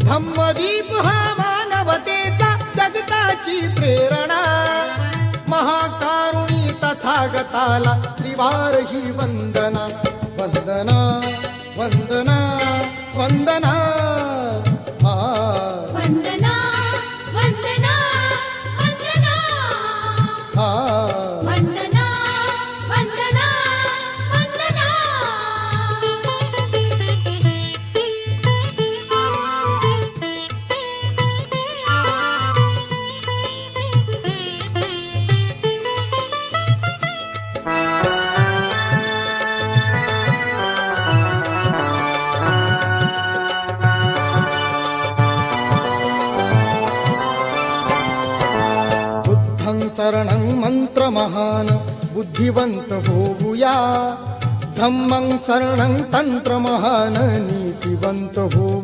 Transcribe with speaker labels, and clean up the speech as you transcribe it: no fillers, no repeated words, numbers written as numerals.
Speaker 1: धम्मदीप हा मानवतेचा जगताची प्रेरणा, महाकारुणी तथागताला त्रिवार ही वंदना, वंदना वंदना वंदना हा
Speaker 2: वंदना वंदना वंदना
Speaker 1: हा
Speaker 2: वंदना वंदना वंदना.
Speaker 1: बुद्धं शरणं मंत्र महान बुद्धिवंत होऊया, धम्मं शरणं तंत्र महान नीतिवंत हो